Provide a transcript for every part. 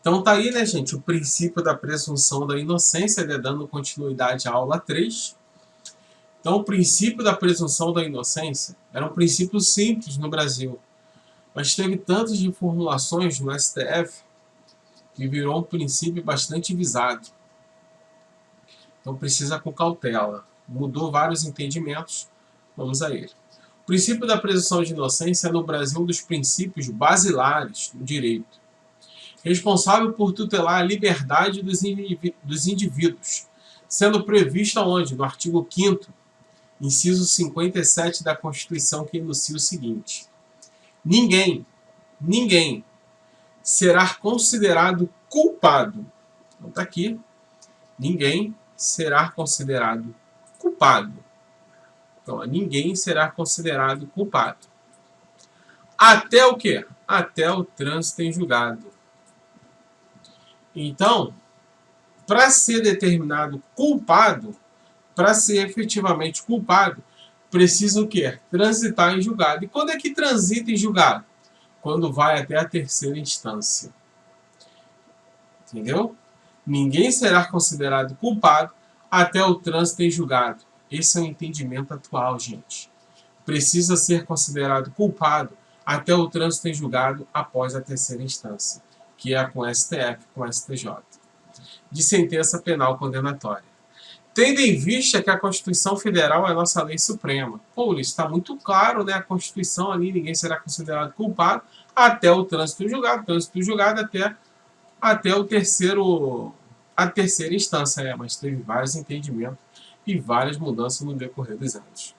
Então tá aí, né, gente, o princípio da presunção da inocência, né, dando continuidade à aula 3. Então o princípio da presunção da inocência era um princípio simples no Brasil, mas teve tantas reformulações no STF que virou um princípio bastante visado. Então precisa com cautela. Mudou vários entendimentos, vamos a ele. O princípio da presunção de inocência é no Brasil um dos princípios basilares do direito, responsável por tutelar a liberdade dos indivíduos, sendo previsto aonde? No artigo 5º, inciso 57 da Constituição, que enuncia o seguinte: ninguém será considerado culpado. Então está aqui. Ninguém será considerado culpado. Então, ninguém será considerado culpado. Até o quê? Até o trânsito em julgado. Então, para ser determinado culpado, para ser efetivamente culpado, precisa o quê? Transitar em julgado. E quando é que transita em julgado? Quando vai até a terceira instância. Entendeu? Ninguém será considerado culpado até o trânsito em julgado. Esse é o entendimento atual, gente. Precisa ser considerado culpado até o trânsito em julgado após a terceira instância, que é com STF, com STJ, de sentença penal condenatória. Tendo em vista que a Constituição Federal é a nossa lei suprema. Pô, isso está muito claro, né? A Constituição ali, ninguém será considerado culpado até o trânsito em julgado. Trânsito em julgado até a terceira instância, mas teve vários entendimentos e várias mudanças no decorrer dos anos.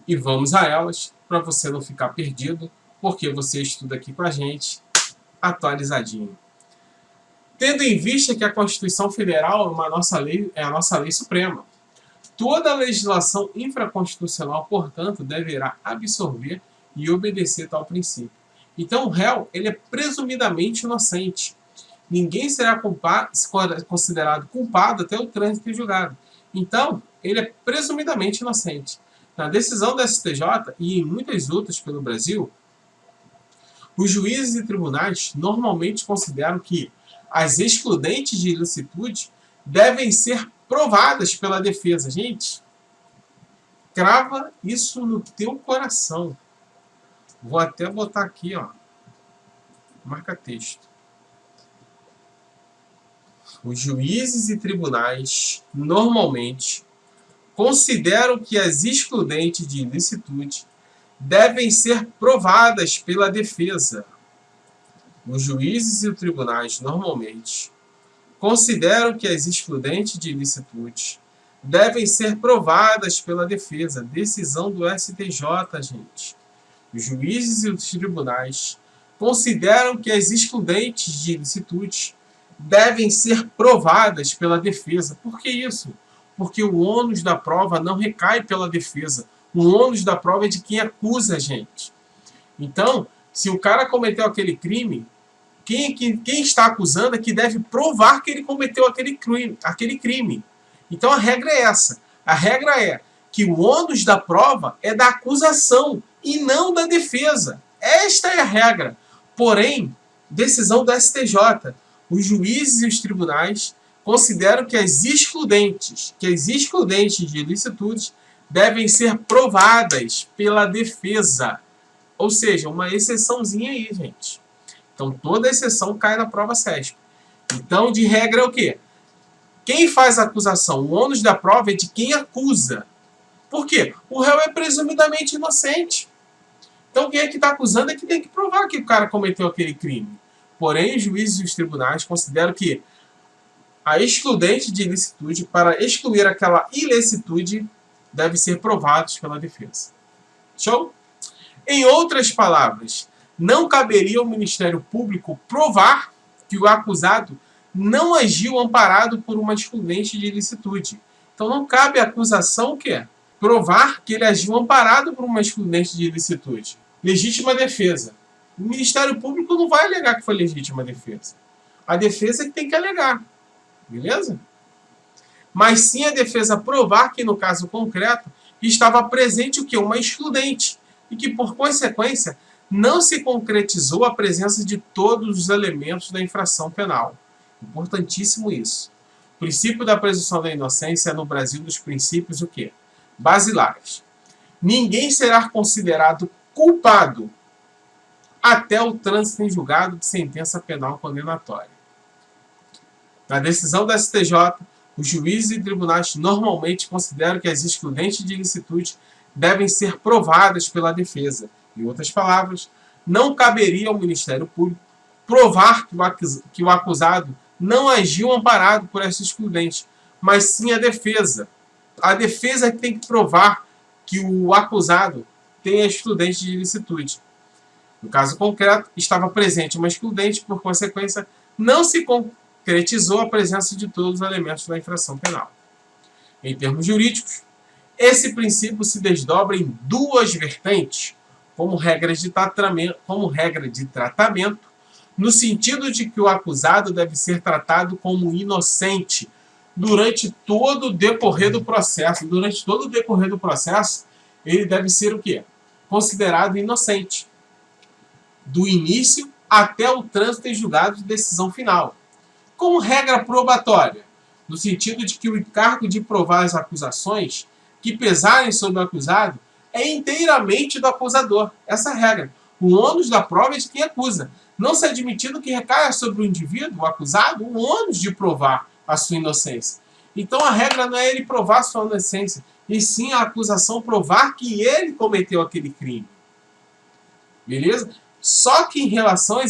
E vamos a elas, para você não ficar perdido, porque você estuda aqui com a gente, atualizadinho. Tendo em vista que a Constituição Federal é a nossa lei suprema, toda legislação infraconstitucional, portanto, deverá absorver e obedecer tal princípio. Então, o réu ele é presumidamente inocente. Ninguém será considerado culpado até o trânsito em julgado. Então, ele é presumidamente inocente. Na decisão da STJ e em muitas outras pelo Brasil, os juízes e tribunais normalmente consideram que as excludentes de ilicitude devem ser provadas pela defesa. Gente, crava isso no teu coração. Vou até botar aqui, ó, marca texto. Os juízes e tribunais normalmente consideram que as excludentes de ilicitude devem ser provadas pela defesa. Os juízes e tribunais normalmente consideram que as excludentes de ilicitude devem ser provadas pela defesa. Decisão do STJ, gente. Os juízes e os tribunais consideram que as excludentes de ilicitude devem ser provadas pela defesa. Por que isso? Porque o ônus da prova não recai pela defesa. O ônus da prova é de quem acusa a gente. Então, se o cara cometeu aquele crime, quem está acusando é que deve provar que ele cometeu aquele crime. Então a regra é essa. A regra é que o ônus da prova é da acusação e não da defesa. Esta é a regra. Porém, decisão do STJ. Os juízes e os tribunais consideram que as excludentes de ilicitude devem ser provadas pela defesa. Ou seja, uma exceçãozinha aí, gente. Então, toda exceção cai na prova CESP. Então, de regra é o quê? Quem faz a acusação? O ônus da prova é de quem acusa. Por quê? O réu é presumidamente inocente. Então, quem é que está acusando é que tem que provar que o cara cometeu aquele crime. Porém, os juízes e os tribunais consideram que a excludente de ilicitude, para excluir aquela ilicitude, deve ser provados pela defesa. Show? Em outras palavras, não caberia ao Ministério Público provar que o acusado não agiu amparado por uma excludente de ilicitude. Então não cabe à acusação o quê? Provar que ele agiu amparado por uma excludente de ilicitude. Legítima defesa. O Ministério Público não vai alegar que foi legítima defesa. A defesa é que tem que alegar. Beleza? Mas sim a defesa provar que, no caso concreto, estava presente o quê? Uma excludente. E que, por consequência, não se concretizou a presença de todos os elementos da infração penal. Importantíssimo isso. O princípio da presunção da inocência é no Brasil dos princípios o quê? Basilares. Ninguém será considerado culpado até o trânsito em julgado de sentença penal condenatória. Na decisão da STJ, os juízes e tribunais normalmente consideram que as excludentes de ilicitude devem ser provadas pela defesa. Em outras palavras, não caberia ao Ministério Público provar que o acusado não agiu amparado por essa excludente, mas sim a defesa. A defesa tem que provar que o acusado tem a excludente de ilicitude. No caso concreto, estava presente uma excludente, por consequência, não se concretizou a presença de todos os elementos da infração penal. Em termos jurídicos, esse princípio se desdobra em duas vertentes, como regra de tratamento, no sentido de que o acusado deve ser tratado como inocente durante todo o decorrer do processo. Durante todo o decorrer do processo, ele deve ser o quê? Considerado inocente, do início até o trânsito em julgado de decisão final. Como regra probatória, no sentido de que o encargo de provar as acusações que pesarem sobre o acusado é inteiramente do acusador. Essa é a regra. O ônus da prova é de quem acusa. Não se admitindo que recaia sobre o indivíduo, o acusado, o ônus de provar a sua inocência. Então a regra não é ele provar a sua inocência, e sim a acusação provar que ele cometeu aquele crime. Beleza? Só que em relação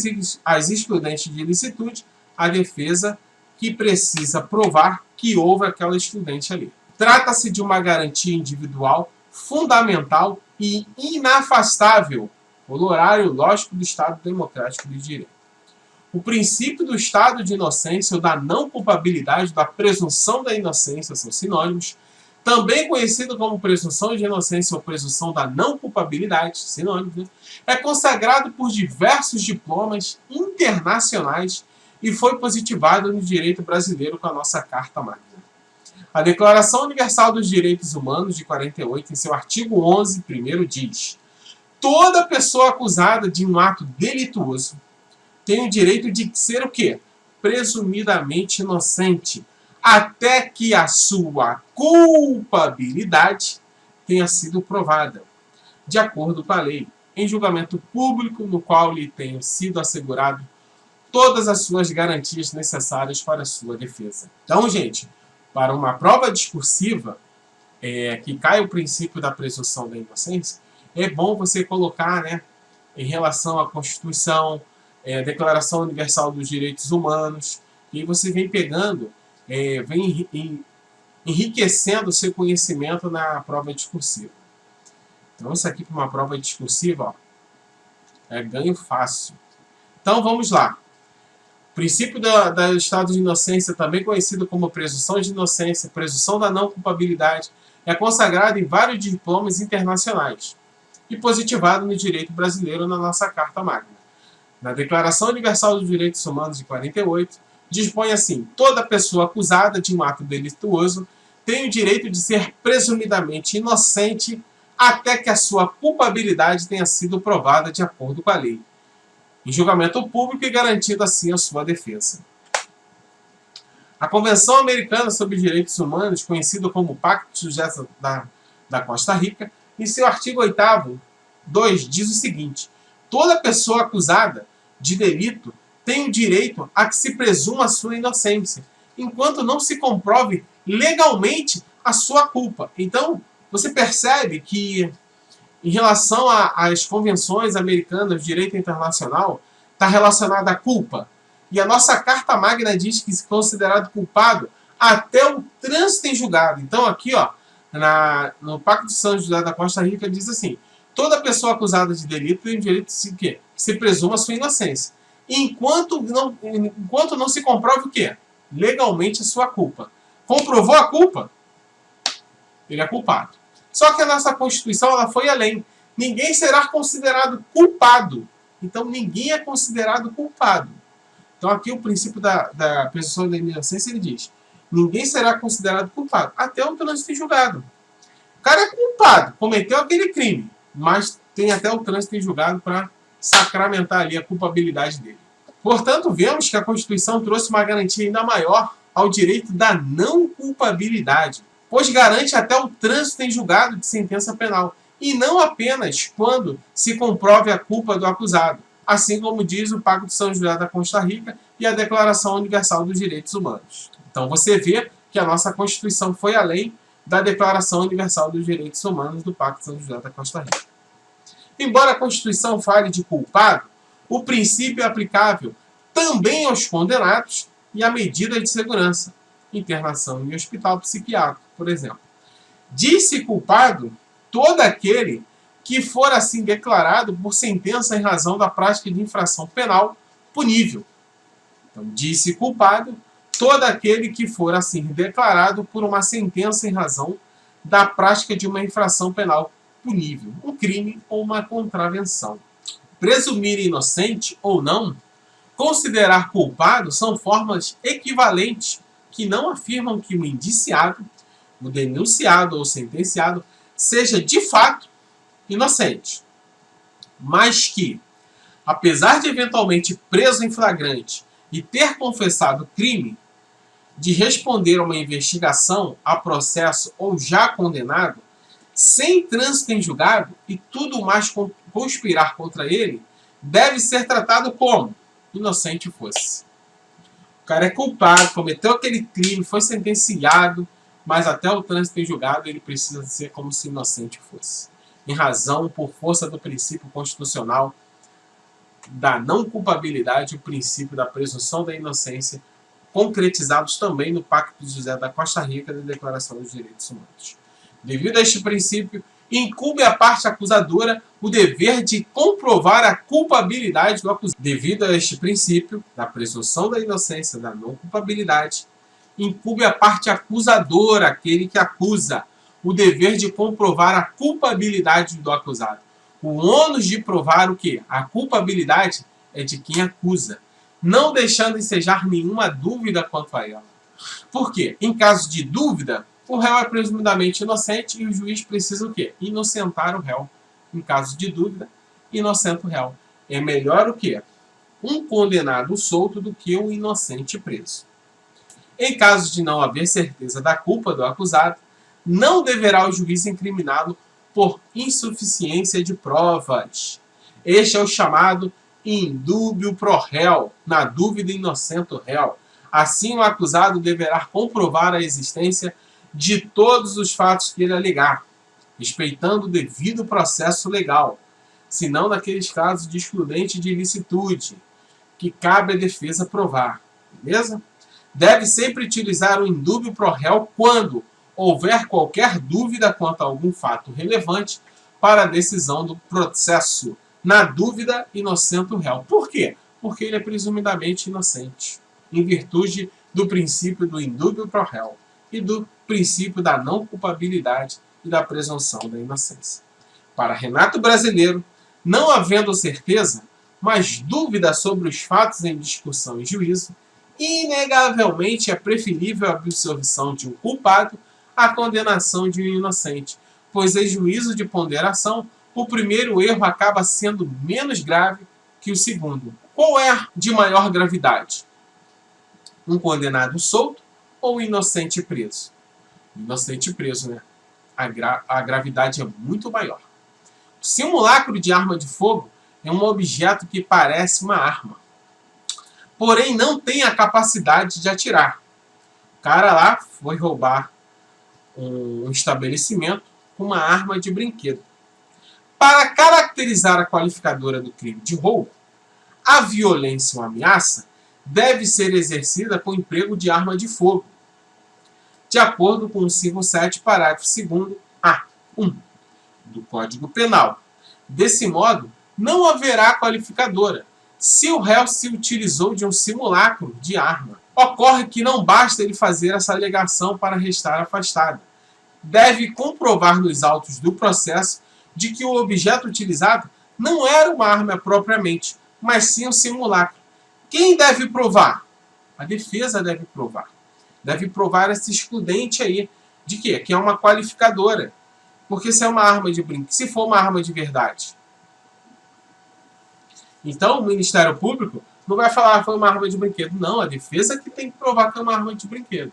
às excludentes de ilicitude, a defesa que precisa provar que houve aquela excludente ali. Trata-se de uma garantia individual, fundamental e inafastável, honorário lógico do Estado Democrático de Direito. O princípio do estado de inocência ou da não culpabilidade, da presunção da inocência, são sinônimos, também conhecido como presunção de inocência ou presunção da não culpabilidade, sinônimos, né? É consagrado por diversos diplomas internacionais e foi positivado no direito brasileiro com a nossa Carta Magna. A Declaração Universal dos Direitos Humanos de 48, em seu artigo 11, primeiro diz: toda pessoa acusada de um ato delituoso tem o direito de ser o quê? Presumidamente inocente, até que a sua culpabilidade tenha sido provada, de acordo com a lei, em julgamento público no qual lhe tenham sido assegurado todas as suas garantias necessárias para a sua defesa. Então, gente, para uma prova discursiva que cai o princípio da presunção da inocência, é bom você colocar, né, em relação à Constituição, a Declaração Universal dos Direitos Humanos, e você vem pegando, vem enriquecendo o seu conhecimento na prova discursiva. Então, isso aqui para uma prova discursiva, ó, é ganho fácil. Então, vamos lá. O princípio do estado de inocência, também conhecido como presunção de inocência, presunção da não culpabilidade, é consagrado em vários diplomas internacionais e positivado no direito brasileiro na nossa Carta Magna. Na Declaração Universal dos Direitos Humanos de 48, dispõe assim: toda pessoa acusada de um ato delituoso tem o direito de ser presumidamente inocente até que a sua culpabilidade tenha sido provada de acordo com a lei, em julgamento público e garantido assim a sua defesa. A Convenção Americana sobre os Direitos Humanos, conhecida como Pacto de Sujetos da Costa Rica, em seu artigo 8º, 2, diz o seguinte: toda pessoa acusada de delito tem o direito a que se presuma a sua inocência, enquanto não se comprove legalmente a sua culpa. Então, você percebe que, em relação às convenções americanas de direito internacional, está relacionada à culpa. E a nossa Carta Magna diz que se considerado culpado até o trânsito em julgado. Então, aqui, ó, no Pacto de São José da Costa Rica, diz assim: toda pessoa acusada de delito tem o direito de que se presuma a sua inocência, enquanto não se comprove o quê? Legalmente a sua culpa. Comprovou a culpa? Ele é culpado. Só que a nossa Constituição ela foi além. Ninguém será considerado culpado. Então ninguém é considerado culpado. Então aqui o princípio da presunção da inocência ele diz: ninguém será considerado culpado até o trânsito em julgado. O cara é culpado, cometeu aquele crime, mas tem até o trânsito em julgado para sacramentar ali a culpabilidade dele. Portanto, vemos que a Constituição trouxe uma garantia ainda maior ao direito da não culpabilidade, pois garante até o trânsito em julgado de sentença penal, e não apenas quando se comprove a culpa do acusado, assim como diz o Pacto de São José da Costa Rica e a Declaração Universal dos Direitos Humanos. Então você vê que a nossa Constituição foi além da Declaração Universal dos Direitos Humanos do Pacto de São José da Costa Rica. Embora a Constituição fale de culpado, o princípio é aplicável também aos condenados e à medida de segurança, internação em hospital psiquiátrico, por exemplo. Diz-se culpado todo aquele que for assim declarado por sentença em razão da prática de infração penal punível. Então, diz-se culpado todo aquele que for assim declarado por uma sentença em razão da prática de uma infração penal punível, um crime ou uma contravenção. Presumir inocente ou não, considerar culpado são formas equivalentes que não afirmam que o indiciado, o denunciado ou sentenciado seja de fato inocente, mas que, apesar de eventualmente preso em flagrante e ter confessado o crime, de responder a uma investigação, a processo ou já condenado, sem trânsito em julgado e tudo mais conspirar contra ele, deve ser tratado como inocente fosse. O cara é culpado, cometeu aquele crime, foi sentenciado, mas até o trânsito em julgado ele precisa ser como se inocente fosse. Em razão, por força do princípio constitucional da não culpabilidade, o princípio da presunção da inocência, concretizados também no Pacto de José da Costa Rica da Declaração dos Direitos Humanos. Devido a este princípio, incumbe à parte acusadora o dever de comprovar a culpabilidade do acusado. Devido a este princípio, da presunção da inocência, da não culpabilidade, incumbe à parte acusadora, aquele que acusa, o dever de comprovar a culpabilidade do acusado. O ônus de provar o quê? A culpabilidade é de quem acusa, não deixando ensejar nenhuma dúvida quanto a ela. Por quê? Em caso de dúvida, o réu é presumidamente inocente e o juiz precisa o quê? Inocentar o réu. Em caso de dúvida, inocenta o réu. É melhor o quê? Um condenado solto do que um inocente preso. Em caso de não haver certeza da culpa do acusado, não deverá o juiz incriminá-lo por insuficiência de provas. Este é o chamado indúbio pro réu, na dúvida inocenta o réu. Assim, o acusado deverá comprovar a existência de todos os fatos que ele alegar, respeitando o devido processo legal, senão naqueles casos de excludente de ilicitude, que cabe à defesa provar. Beleza? Deve sempre utilizar o indúbio pro réu quando houver qualquer dúvida quanto a algum fato relevante para a decisão do processo. Na dúvida, inocenta o réu. Por quê? Porque ele é presumidamente inocente, em virtude do princípio do indúbio pro réu e do princípio da não culpabilidade e da presunção da inocência. Para Renato Brasileiro, não havendo certeza, mas dúvida sobre os fatos em discussão e juízo, inegavelmente é preferível a absolvição de um culpado à condenação de um inocente, pois em juízo de ponderação, o primeiro erro acaba sendo menos grave que o segundo. Qual é de maior gravidade? Um condenado solto ou um inocente preso? Inocente preso, né? A gravidade é muito maior. O simulacro de arma de fogo é um objeto que parece uma arma, porém não tem a capacidade de atirar. O cara lá foi roubar um estabelecimento com uma arma de brinquedo. Para caracterizar a qualificadora do crime de roubo, a violência ou ameaça deve ser exercida com o emprego de arma de fogo, de acordo com o 57, parágrafo 2º, A1 do Código Penal. Desse modo, não haverá qualificadora se o réu se utilizou de um simulacro de arma. Ocorre que não basta ele fazer essa alegação para restar afastado. Deve comprovar nos autos do processo de que o objeto utilizado não era uma arma propriamente, mas sim um simulacro. Quem deve provar? A defesa deve provar. Deve provar esse excludente aí. De quê? Que é uma qualificadora. Porque se é uma arma de brinquedo, se for uma arma de verdade. Então, o Ministério Público não vai falar que foi uma arma de brinquedo. Não, a defesa que tem que provar que é uma arma de brinquedo.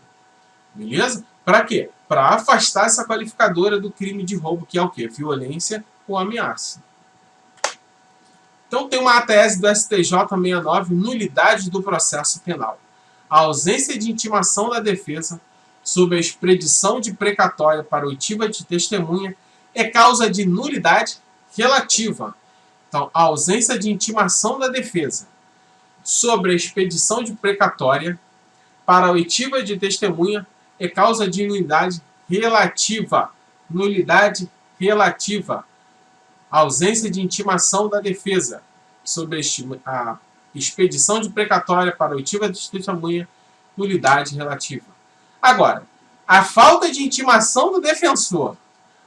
Beleza? Para quê? Para afastar essa qualificadora do crime de roubo, que é o quê? Violência ou ameaça. Então tem uma tese do STJ 69, nulidade do processo penal. A ausência de intimação da defesa sob a expedição de precatória para oitiva de testemunha é causa de nulidade relativa. Então, a ausência de intimação da defesa sobre a expedição de precatória para oitiva de testemunha é causa de nulidade relativa. Nulidade relativa. A ausência de intimação da defesa sobre a expedição de precatória para oitiva de testemunha, nulidade relativa. Agora, a falta de intimação do defensor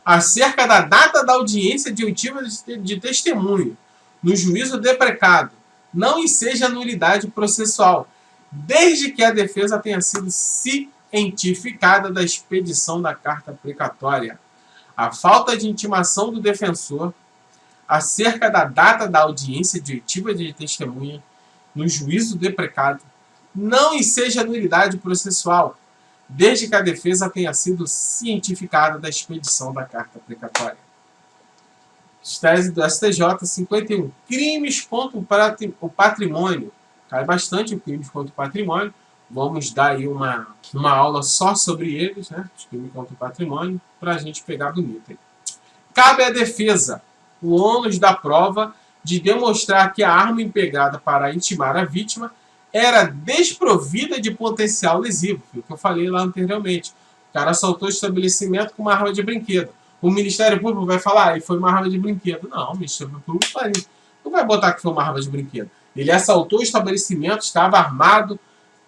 acerca da data da audiência de oitiva de testemunho no juízo deprecado não enseja nulidade processual, desde que a defesa tenha sido cientificada da expedição da carta precatória. A falta de intimação do defensor acerca da data da audiência de oitiva de testemunha no juízo deprecado não enseja nulidade processual, desde que a defesa tenha sido cientificada da expedição da carta precatória. Tese do STJ 51. Crimes contra o patrimônio. Cai bastante o crimes contra o patrimônio. Vamos dar aí uma aula só sobre eles, né? Os crimes contra o patrimônio, para a gente pegar bonito aí. Cabe à defesa o ônus da prova de demonstrar que a arma empregada para intimar a vítima era desprovida de potencial lesivo, que eu falei lá anteriormente. O cara assaltou o estabelecimento com uma arma de brinquedo. O Ministério Público vai falar, e foi uma arma de brinquedo. Não, o Ministério Público não vai botar que foi uma arma de brinquedo. Ele assaltou o estabelecimento, estava armado,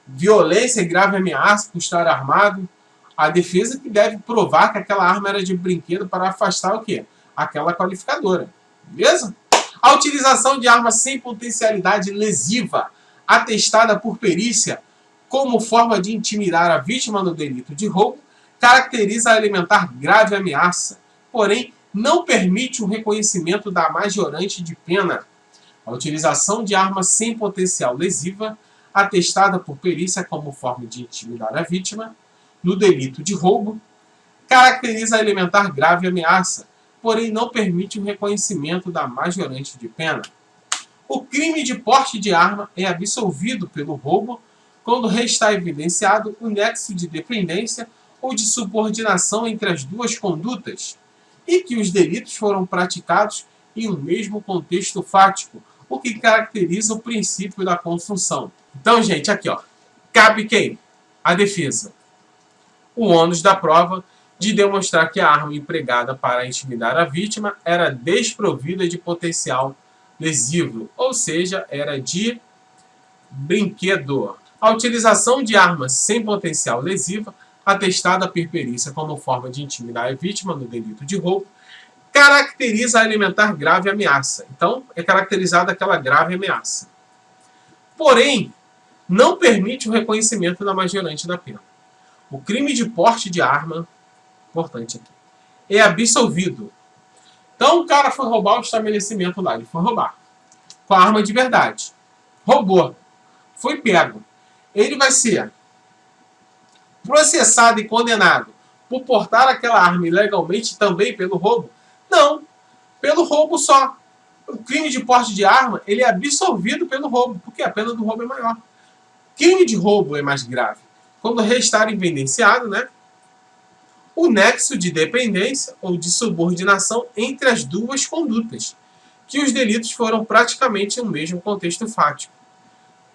violência e grave ameaça por estar armado. A defesa que deve provar que aquela arma era de brinquedo para afastar o quê? Aquela qualificadora. Beleza? A utilização de arma sem potencialidade lesiva, atestada por perícia como forma de intimidar a vítima no delito de roubo, caracteriza alimentar grave ameaça, porém não permite o reconhecimento da majorante de pena. A utilização de arma sem potencial lesiva, atestada por perícia como forma de intimidar a vítima no delito de roubo, caracteriza alimentar grave ameaça, porém não permite o reconhecimento da majorante de pena. O crime de porte de arma é absolvido pelo roubo quando restar evidenciado o nexo de dependência ou de subordinação entre as duas condutas e que os delitos foram praticados em um mesmo contexto fático, o que caracteriza o princípio da consunção. Então, gente, aqui, ó, cabe quem? A defesa. O ônus da prova de demonstrar que a arma empregada para intimidar a vítima era desprovida de potencial lesivo, ou seja, era de brinquedo. A utilização de armas sem potencial lesivo, atestada por perícia como forma de intimidar a vítima no delito de roubo, caracteriza alimentar grave ameaça. Então, é caracterizada aquela grave ameaça. Porém, não permite o reconhecimento da majorante da pena. O crime de porte de arma, importante aqui, é absolvido. Então, o cara foi roubar o estabelecimento lá, ele foi roubar com a arma de verdade. Roubou. Foi pego. Ele vai ser processado e condenado por portar aquela arma ilegalmente também pelo roubo? Não. Pelo roubo só. O crime de porte de arma, ele é absolvido pelo roubo, porque a pena do roubo é maior. Crime de roubo é mais grave. Quando restar evidenciado, né, o nexo de dependência ou de subordinação entre as duas condutas, que os delitos foram praticamente no mesmo contexto fático.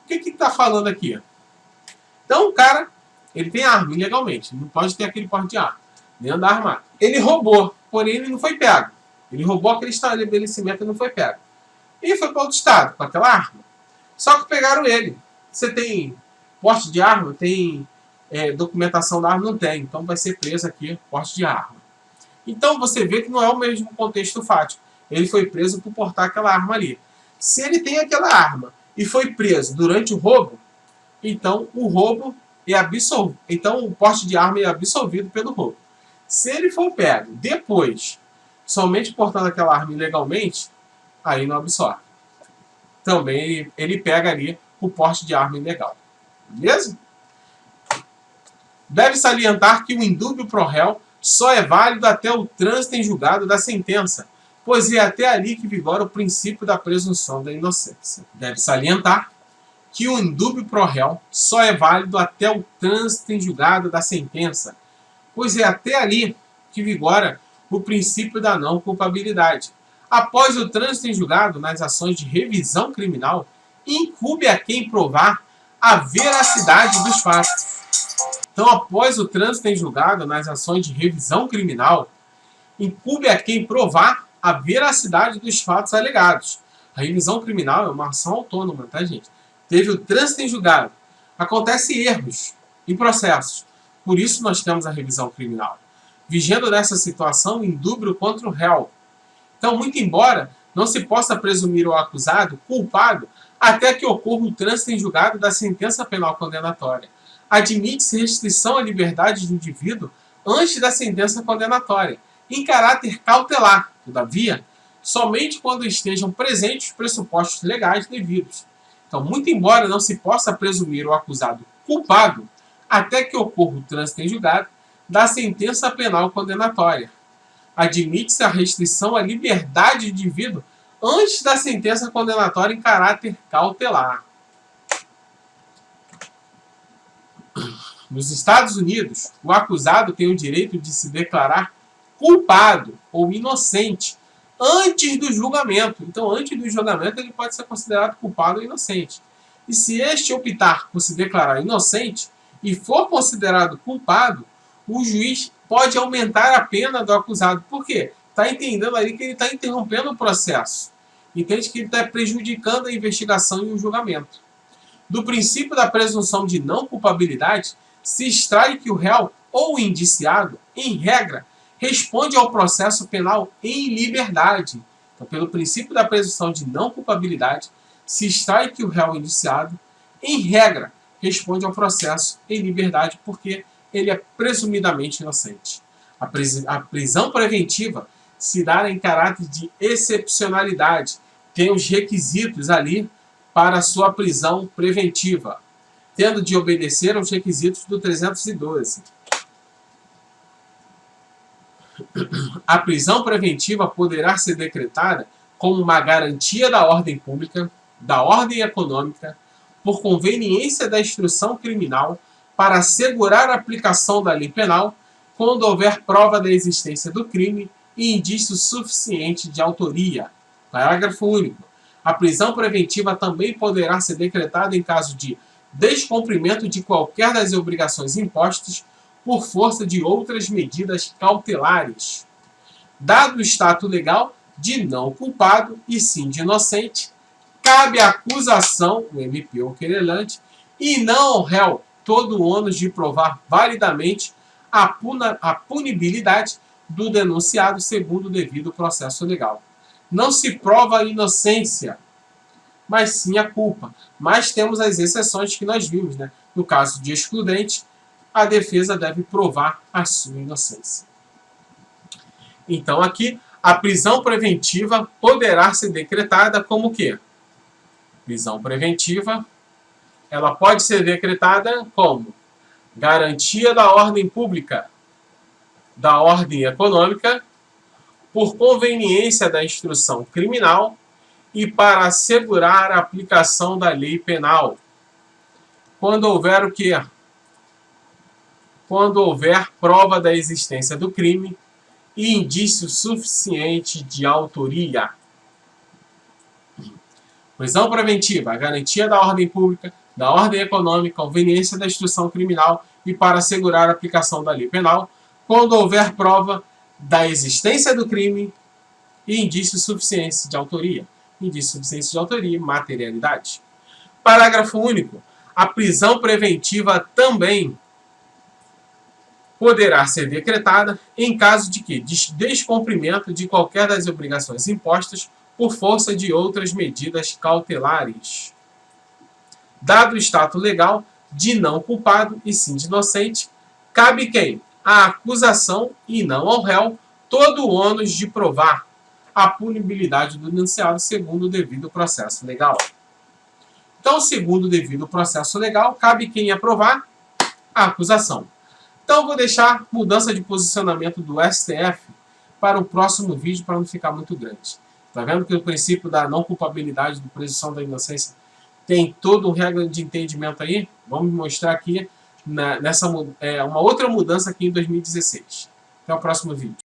O que está falando aqui? Então o cara, ele tem arma ilegalmente, não pode ter aquele porte de arma, nem andar armado. Ele roubou, porém ele não foi pego. Ele roubou aquele estabelecimento e não foi pego. E foi para outro estado com aquela arma. Só que pegaram ele. Você tem porte de arma? Tem documentação da arma? Não tem. Então vai ser preso aqui, porte de arma. Então você vê que não é o mesmo contexto fático. Ele foi preso por portar aquela arma ali. Se ele tem aquela arma e foi preso durante o roubo, então o roubo é absolvido. Então o porte de arma é absolvido pelo roubo. Se ele for pego depois, somente portando aquela arma ilegalmente, aí não absorve. Também ele pega ali o porte de arma ilegal. Beleza? Deve salientar que o indúbio pro réu só é válido até o trânsito em julgado da sentença, pois é até ali que vigora o princípio da presunção da inocência. Deve salientar que o indúbio pro réu só é válido até o trânsito em julgado da sentença, pois é até ali que vigora o princípio da não culpabilidade. Após o trânsito em julgado nas ações de revisão criminal, incumbe a quem provar a veracidade dos fatos. Então, após o trânsito em julgado nas ações de revisão criminal, incumbe a quem provar a veracidade dos fatos alegados. A revisão criminal é uma ação autônoma, tá, gente? Teve o trânsito em julgado. Acontecem erros em processos. Por isso nós temos a revisão criminal. Vigendo nessa situação, indúbio contra o réu. Então, muito embora não se possa presumir o acusado culpado até que ocorra o trânsito em julgado da sentença penal condenatória, admite-se restrição à liberdade do indivíduo antes da sentença condenatória, em caráter cautelar, todavia, somente quando estejam presentes os pressupostos legais devidos. Então, muito embora não se possa presumir o acusado culpado até que ocorra o trânsito em julgado da sentença penal condenatória, admite-se a restrição à liberdade do indivíduo antes da sentença condenatória em caráter cautelar. Nos Estados Unidos, o acusado tem o direito de se declarar culpado ou inocente antes do julgamento. Então, antes do julgamento, ele pode ser considerado culpado ou inocente. E se este optar por se declarar inocente e for considerado culpado, o juiz pode aumentar a pena do acusado. Por quê? Está entendendo ali que ele está interrompendo o processo. Entende que ele está prejudicando a investigação e o julgamento. Do princípio da presunção de não culpabilidade, se extrai que o réu ou o indiciado, em regra, responde ao processo penal em liberdade. Então, pelo princípio da presunção de não culpabilidade, se extrai que o réu ou indiciado, em regra, responde ao processo em liberdade porque ele é presumidamente inocente. A prisão preventiva se dá em caráter de excepcionalidade, tem os requisitos ali para a sua prisão preventiva, tendo de obedecer aos requisitos do 312. A prisão preventiva poderá ser decretada como uma garantia da ordem pública, da ordem econômica, por conveniência da instrução criminal, para assegurar a aplicação da lei penal, quando houver prova da existência do crime e indício suficiente de autoria. Parágrafo único. A prisão preventiva também poderá ser decretada em caso de descumprimento de qualquer das obrigações impostas por força de outras medidas cautelares. Dado o status legal de não culpado e sim de inocente, cabe à acusação, o MP ou querelante, e não ao réu, todo o ônus de provar validamente a punibilidade do denunciado segundo o devido processo legal. Não se prova a inocência, mas sim a culpa. Mas temos as exceções que nós vimos, né? No caso de excludente, a defesa deve provar a sua inocência. Então aqui, a prisão preventiva poderá ser decretada como o quê? Prisão preventiva, ela pode ser decretada como garantia da ordem pública, da ordem econômica, por conveniência da instrução criminal e para assegurar a aplicação da lei penal. Quando houver o quê? Quando houver prova da existência do crime e indício suficiente de autoria. Prisão preventiva, a garantia da ordem pública, da ordem econômica, conveniência da instrução criminal e para assegurar a aplicação da lei penal, quando houver prova da existência do crime e indício suficiente de autoria. Indício suficiente de autoria e materialidade. Parágrafo único. A prisão preventiva também poderá ser decretada em caso de que? De descumprimento de qualquer das obrigações impostas por força de outras medidas cautelares. Dado o status legal de não culpado e sim de inocente, cabe quem? A acusação e não ao réu todo o ônus de provar a punibilidade do denunciado segundo o devido processo legal. Então, segundo o devido processo legal, cabe quem aprovar a acusação. Então, vou deixar mudança de posicionamento do STF para o próximo vídeo, para não ficar muito grande. Tá vendo que o princípio da não culpabilidade, do presunção da inocência, tem todo um regra de entendimento aí? Vamos mostrar aqui uma outra mudança aqui em 2016. Até o próximo vídeo.